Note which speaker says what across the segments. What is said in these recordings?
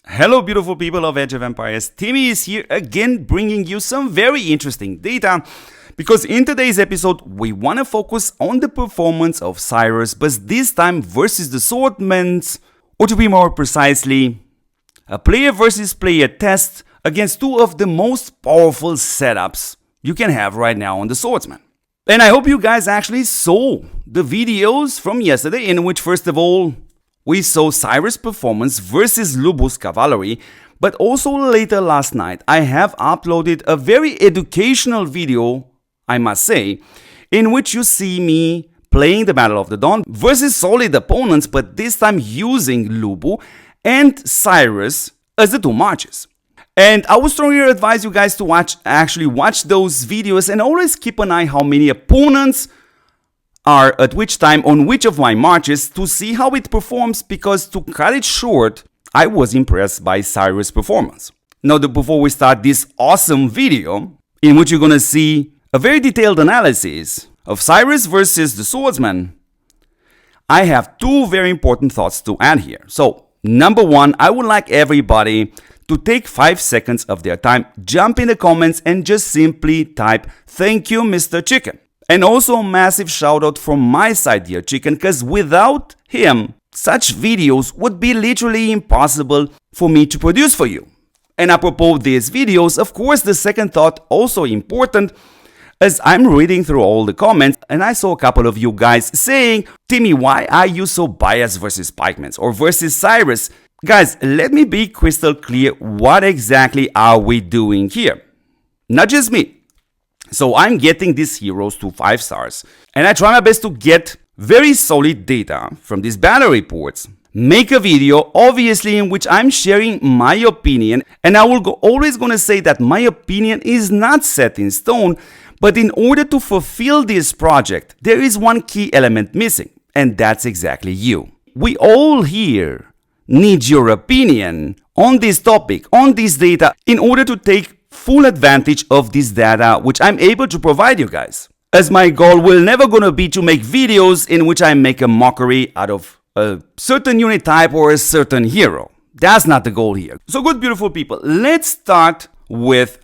Speaker 1: Hello beautiful people of Age of Empires, Timmy is here again bringing you some very interesting data, because in today's episode we want to focus on the performance of Cyrus, but this time versus the Swordsmen, or to be more precisely, a player versus player test against two of the most powerful setups you can have right now on the Swordsman. And I hope you guys actually saw the videos from yesterday, in which first of all we saw Cyrus' performance versus Lubu's cavalry, but also later last night I have uploaded a very educational video, I must say, in which you see me playing the Battle of the Dawn versus solid opponents, but this time using Lubu and Cyrus as the two marches. And I would strongly advise you guys to actually watch those videos and always keep an eye how many opponents are at which time on which of my marches to see how it performs, because to cut it short, I was impressed by Cyrus' performance. Now, before we start this awesome video, in which you're gonna see a very detailed analysis of Cyrus versus the Swordsman, I have two very important thoughts to add here. So, number one, I would like everybody to take 5 seconds of their time, jump in the comments and just simply type, "Thank you, Mr. Chicken." And also a massive shout out from my side, dear Chicken, because without him, such videos would be literally impossible for me to produce for you. And apropos these videos, of course, the second thought also important, as I'm reading through all the comments and I saw a couple of you guys saying, "Timmy, why are you so biased versus Pikemans or versus Cyrus?" Guys, let me be crystal clear, what exactly are we doing here? Not just me. So I'm getting these heroes to 5 stars, and I try my best to get very solid data from these battle reports. Make a video, obviously, in which I'm sharing my opinion, and I will always gonna say that my opinion is not set in stone, but in order to fulfill this project, there is one key element missing, and that's exactly you. We all here need your opinion on this topic, on this data, in order to take full advantage of this data which I'm able to provide you guys. As my goal will never gonna be to make videos in which I make a mockery out of a certain unit type or a certain hero. That's not the goal here. So good beautiful people, let's start with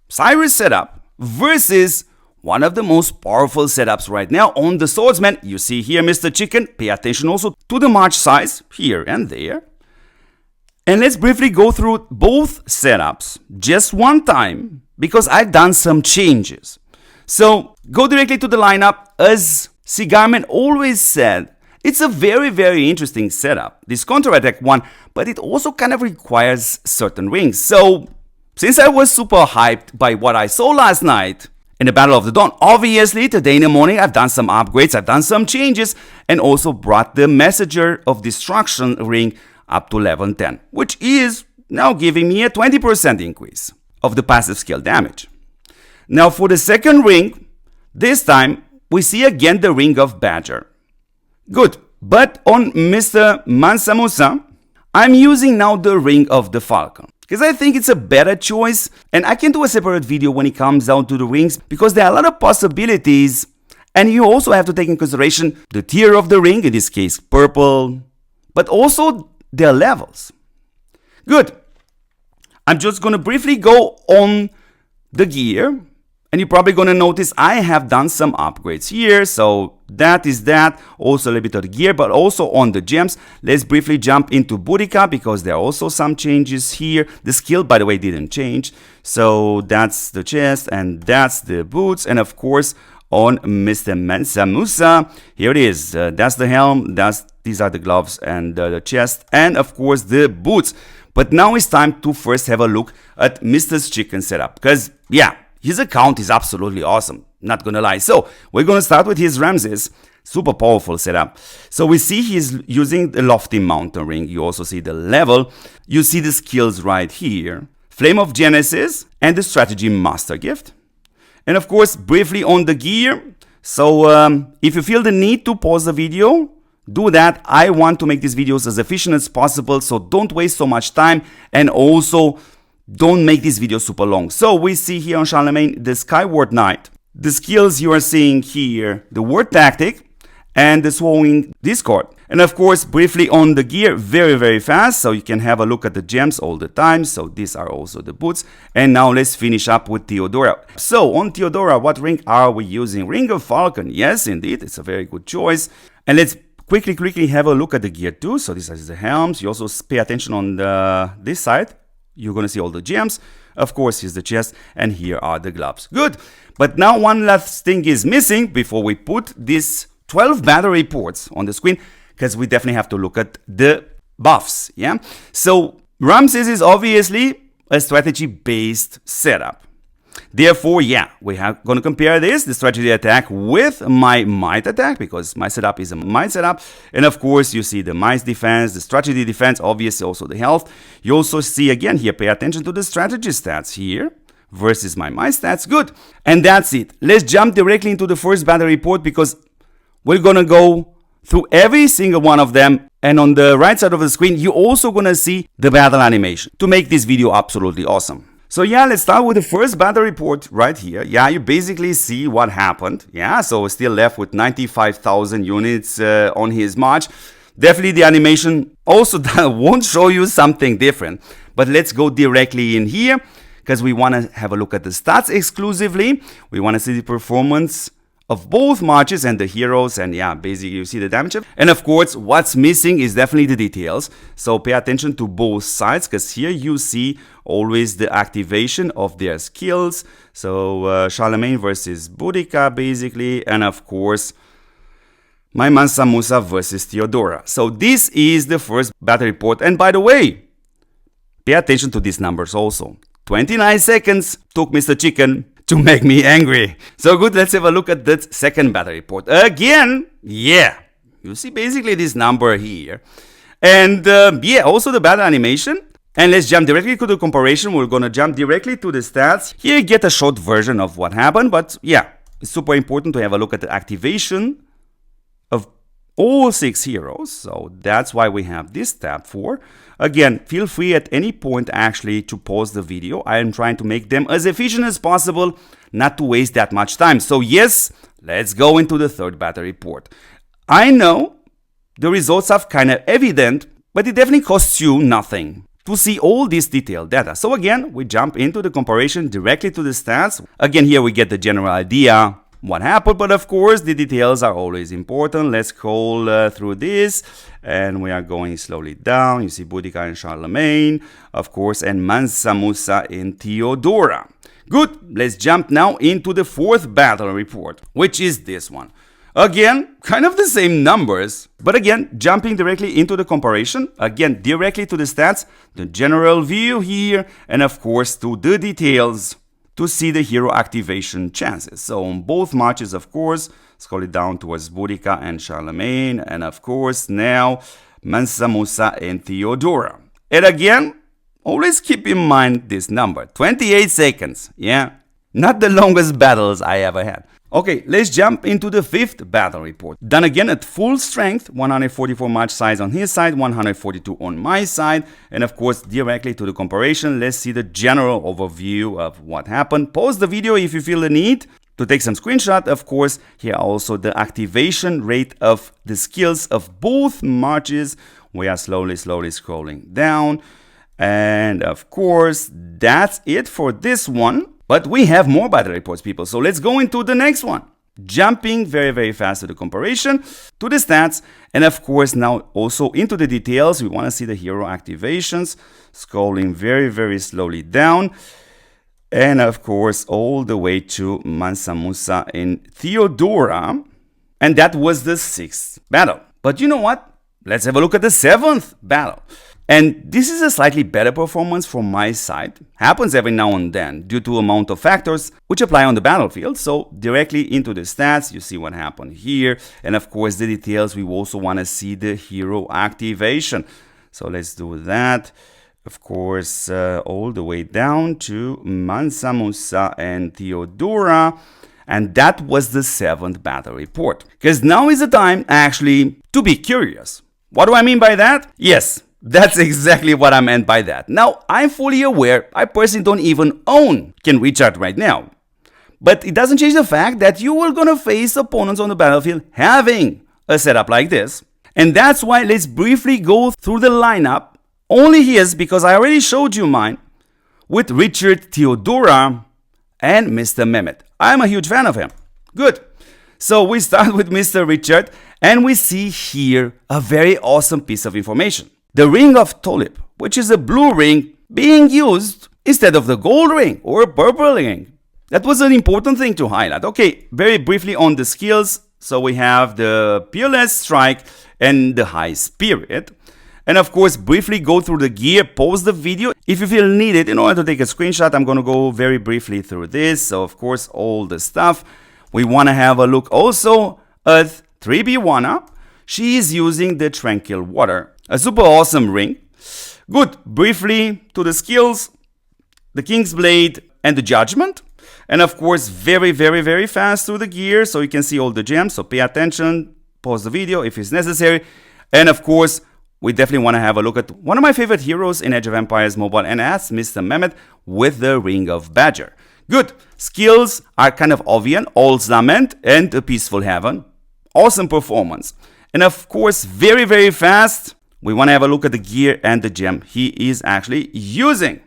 Speaker 1: Cyrus setup versus one of the most powerful setups right now on the Swordsman. You see here, Mr. Chicken, pay attention also to the march size here and there. And let's briefly go through both setups just one time, because I've done some changes. So go directly to the lineup. As Sigarman always said, it's a very interesting setup, this counterattack one, but it also kind of requires certain rings. So since I was super hyped by what I saw last night in the Battle of the Dawn, obviously today in the morning I've done some upgrades, I've done some changes, and also brought the Messenger of Destruction ring up to level 10, which is now giving me a 20% increase of the passive skill damage. Now for the second ring, this time we see again the ring of Badger. Good, but on Mr. Mansa Musa, I'm using now the ring of the Falcon, because I think it's a better choice, and I can do a separate video when it comes down to the rings, because there are a lot of possibilities, and you also have to take in consideration the tier of the ring, in this case purple, but also their levels. Good. I'm just gonna briefly go on the gear, and you're probably gonna notice I have done some upgrades here. So that is that. Also a little bit of the gear, but also on the gems. Let's briefly jump into Boudica, because there are also some changes here. The skill, by the way, didn't change. So that's the chest, and that's the boots, and of course on Mr. Mansa Musa, here it is. That's the helm, these are the gloves and the chest, and of course the boots. But now it's time to first have a look at Mr. Chicken setup, because yeah, his account is absolutely awesome, not gonna lie. So we're gonna start with his Ramses, super powerful setup. So we see he's using the Lofty Mountain Ring, you also see the level, you see the skills right here, Flame of Genesis and the Strategy Master Gift. And of course, briefly on the gear, so if you feel the need to pause the video, do that. I want to make these videos as efficient as possible, so don't waste so much time, and also don't make these videos super long. So we see here on Charlemagne the Skyward Knight, the skills you are seeing here, the Word Tactic and the Swallowing Discord. And of course, briefly on the gear, very fast, so you can have a look at the gems all the time. So these are also the boots. And now let's finish up with Theodora. So on Theodora, what ring are we using? Ring of Falcon. Yes, indeed, it's a very good choice. And let's quickly have a look at the gear too. So this is the helms. You also pay attention on this side. You're going to see all the gems. Of course, here's the chest, and here are the gloves. Good. But now one last thing is missing before we put these 12 battle reports on the screen, because we definitely have to look at the buffs. Yeah. So Ramses is obviously a strategy-based setup. Therefore, yeah, we are going to compare the strategy attack with my might attack, because my setup is a might setup. And of course, you see the might defense, the strategy defense, obviously also the health. You also see again here, pay attention to the strategy stats here versus my might stats. Good. And that's it. Let's jump directly into the first battle report, because we're going to go through every single one of them. And on the right side of the screen, you're also going to see the battle animation to make this video absolutely awesome. So yeah, let's start with the first battle report right here. Yeah, you basically see what happened. Yeah, so we're still left with 95,000 units on his march. Definitely the animation also won't show you something different. But let's go directly in here, because we want to have a look at the stats exclusively. We want to see the performance of both marches and the heroes, and yeah, basically you see the damage. And of course, what's missing is definitely the details. So pay attention to both sides, because here you see always the activation of their skills. So Charlemagne versus Boudica basically, and of course my Mansa Musa versus Theodora. So this is the first battle report. And by the way, pay attention to these numbers also. 29 seconds took Mr. Chicken to make me angry. So good, let's have a look at that second battle report. Again, yeah, you see basically this number here. And yeah, also the battle animation. And let's jump directly to the comparison. We're going to jump directly to the stats. Here you get a short version of what happened. But yeah, it's super important to have a look at the activation of all 6 heroes. So that's why we have this tab for. Again, feel free at any point actually to pause the video. I am trying to make them as efficient as possible, not to waste that much time. So yes, let's go into the third battle report. I know the results are kind of evident, but it definitely costs you nothing to see all this detailed data. So again, we jump into the comparison directly to the stats. Again, here we get the general idea what happened, but of course the details are always important. Let's scroll through this, and we are going slowly down. You see Boudica and Charlemagne, of course, and Mansa Musa and Theodora. Good, let's jump now into the fourth battle report, which is this one. Again, kind of the same numbers, but again, jumping directly into the comparison, again, directly to the stats, the general view here, and of course to the details to see the hero activation chances. So on both marches, of course, scroll it down towards Boudica and Charlemagne, and of course now Mansa Musa and Theodora. And again, always keep in mind this number, 28 seconds, yeah? Not the longest battles I ever had. Okay, let's jump into the fifth battle report. Done again at full strength, 144 march size on his side, 142 on my side, and of course directly to the comparison. Let's see the general overview of what happened. Pause the video if you feel the need to take some screenshot. Of course, here also the activation rate of the skills of both marches. We are slowly scrolling down, and of course that's it for this one. But we have more battle reports, people, so let's go into the next one. Jumping very fast to the comparison, to the stats, and of course now also into the details. We want to see the hero activations, scrolling very slowly down, and of course all the way to Mansa Musa and Theodora, and that was the sixth battle. But you know what? Let's have a look at the seventh battle. And this is a slightly better performance from my side. Happens every now and then due to amount of factors which apply on the battlefield. So directly into the stats, you see what happened here. And of course the details, we also want to see the hero activation. So let's do that. Of course, all the way down to Mansa Musa and Theodora. And that was the seventh battle report. Because now is the time actually to be curious. What do I mean by that? Yes. That's exactly what I meant by that. Now, I'm fully aware I personally don't even own King Richard right now. But it doesn't change the fact that you are gonna face opponents on the battlefield having a setup like this. And that's why let's briefly go through the lineup. Only his, because I already showed you mine, with Richard, Theodora, and Mr. Mehmet. I'm a huge fan of him. Good. So we start with Mr. Richard, and we see here a very awesome piece of information. The ring of Tulip, which is a blue ring being used instead of the gold ring or purple ring. That was an important thing to highlight. Okay, very briefly on the skills. So we have the Peerless Strike and the High Spirit. And of course, briefly go through the gear, pause the video. If you feel needed, in order to take a screenshot, I'm going to go very briefly through this. So of course, all the stuff. We want to have a look also at 3B Wana. She is using the Tranquil Water, a super awesome ring. Good, briefly to the skills, the King's Blade and the Judgment. And of course, very, very, very fast through the gear, so you can see all the gems. So pay attention, pause the video if it's necessary. And of course, we definitely want to have a look at one of my favorite heroes in Age of Empires Mobile, and that's Mr. Mehmet with the Ring of Badger. Good. Skills are kind of obvious. All's Lament and A Peaceful Heaven. Awesome performance. And of course, very, very fast, we want to have a look at the gear and the gem he is actually using.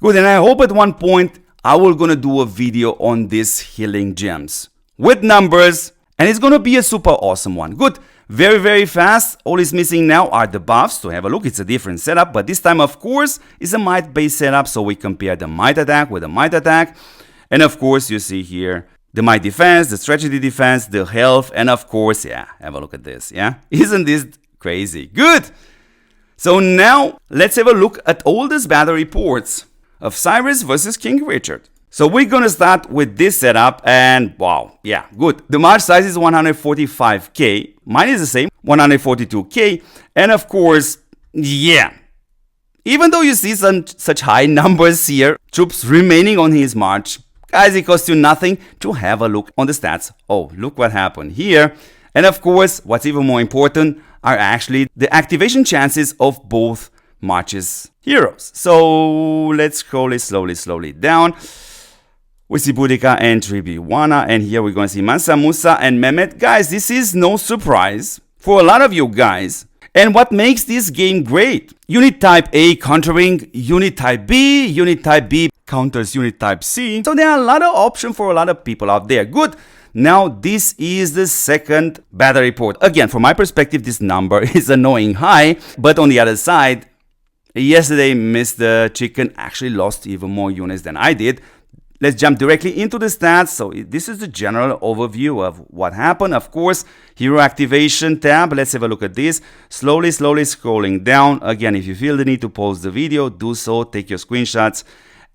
Speaker 1: Good. And I hope at one point I will gonna do a video on these healing gems with numbers, and it's gonna be a super awesome one. Good. Very, very fast. All is missing now are the buffs. To have a look, it's a different setup, but this time, of course, is a might-based setup, so we compare the might attack with the might attack. And of course, you see here the might defense, the strategy defense, the health, and of course, yeah, have a look at this, yeah? Isn't this crazy? Good! So now, let's have a look at all these battle reports of Cyrus versus King Richard. So we're gonna start with this setup, and wow, yeah, good. The march size is 145k, mine is the same, 142k, and of course, yeah, even though you see such high numbers here, troops remaining on his march, guys, it costs you nothing to have a look on the stats. Oh, look what happened here. And of course, what's even more important are actually the activation chances of both marches heroes. So let's scroll it slowly down. We see Boudica and 3B Wana, and here we're going to see Mansa Musa and Mehmet. Guys, this is no surprise for a lot of you guys. And what makes this game great? Unit Type A countering Unit Type B, Unit Type B counters Unit Type C. So there are a lot of options for a lot of people out there. Good. Now this is the second battle report. Again, from my perspective, this number is annoying high, but on the other side, yesterday Mr. Chicken actually lost even more units than I did. Let's jump directly into the stats. So this is the general overview of what happened. Of course, hero activation tab. Let's have a look at this. Slowly scrolling down. Again, if you feel the need to pause the video, do so. Take your screenshots.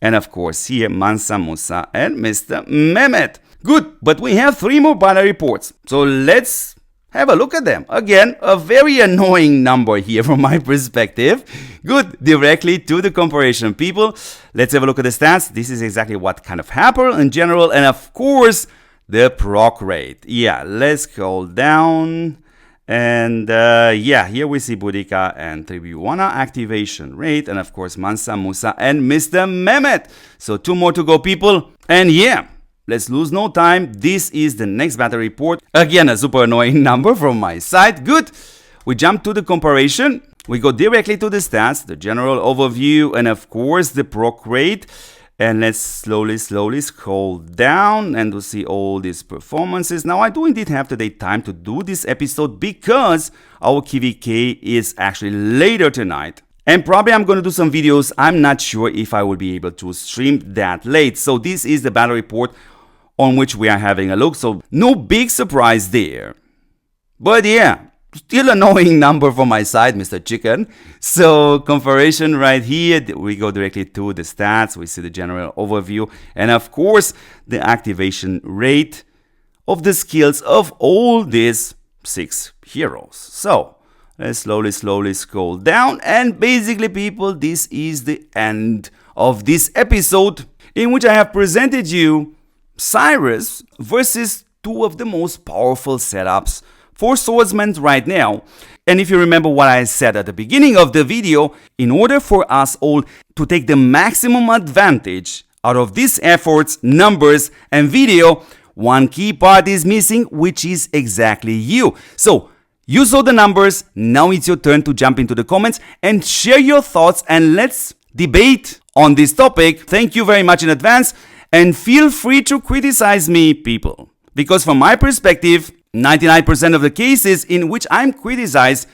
Speaker 1: And of course, here, Mansa Musa and Mr. Mehmet. Good, but we have 3 more battle reports. So let's have a look at them. Again, a very annoying number here from my perspective. Good, directly to the comparison, people. Let's have a look at the stats. This is exactly what kind of happened in general. And of course, the proc rate. Yeah, let's scroll down. And yeah, here we see Boudica and 3B Wana activation rate. And of course, Mansa Musa and Mr. Mehmet. So 2 more to go, people. And yeah, let's lose no time. This is the next battle report. Again, a super annoying number from my side. Good. We jump to the comparison. We go directly to the stats, the general overview, and of course the proc rate. And let's slowly scroll down and we'll see all these performances. Now, I do indeed have today time to do this episode because our KVK is actually later tonight. And probably I'm going to do some videos. I'm not sure if I will be able to stream that late. So this is the battle report on which we are having a look. So no big surprise there. But yeah, still annoying number from my side, Mr. Chicken. So comparison right here, we go directly to the stats. We see the general overview. And of course, the activation rate of the skills of all these 6 heroes. So let's slowly scroll down. And basically, people, this is the end of this episode in which I have presented you Cyrus versus 2 of the most powerful setups for swordsmen right now. And if you remember what I said at the beginning of the video, in order for us all to take the maximum advantage out of these efforts, numbers, and video, one key part is missing, which is exactly you. So You saw the numbers, now it's your turn to jump into the comments and share your thoughts, and let's debate on this topic. Thank you very much in advance, and feel free to criticize me, people. Because from my perspective, 99% of the cases in which I'm criticized,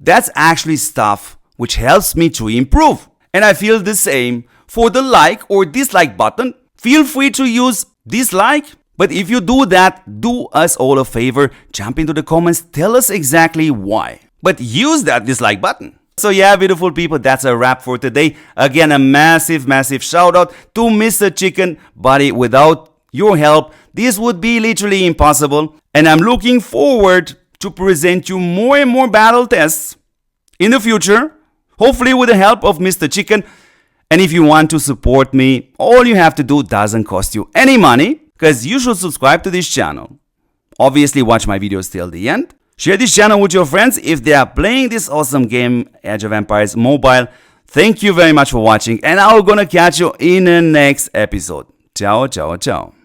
Speaker 1: that's actually stuff which helps me to improve. And I feel the same for the like or dislike button. Feel free to use dislike. But if you do that, do us all a favor, jump into the comments, tell us exactly why. But use that dislike button. So yeah, beautiful people, that's a wrap for today. Again, a massive shout out to Mr. Chicken, buddy. Without your help, this would be literally impossible. And I'm looking forward to present you more and more battle tests in the future, hopefully with the help of Mr. Chicken. And if you want to support me, all you have to do doesn't cost you any money, because you should subscribe to this channel. Obviously, watch my videos till the end. Share this channel with your friends if they are playing this awesome game, Age of Empires Mobile. Thank you very much for watching, and I'm gonna catch you in the next episode. Ciao, ciao, ciao.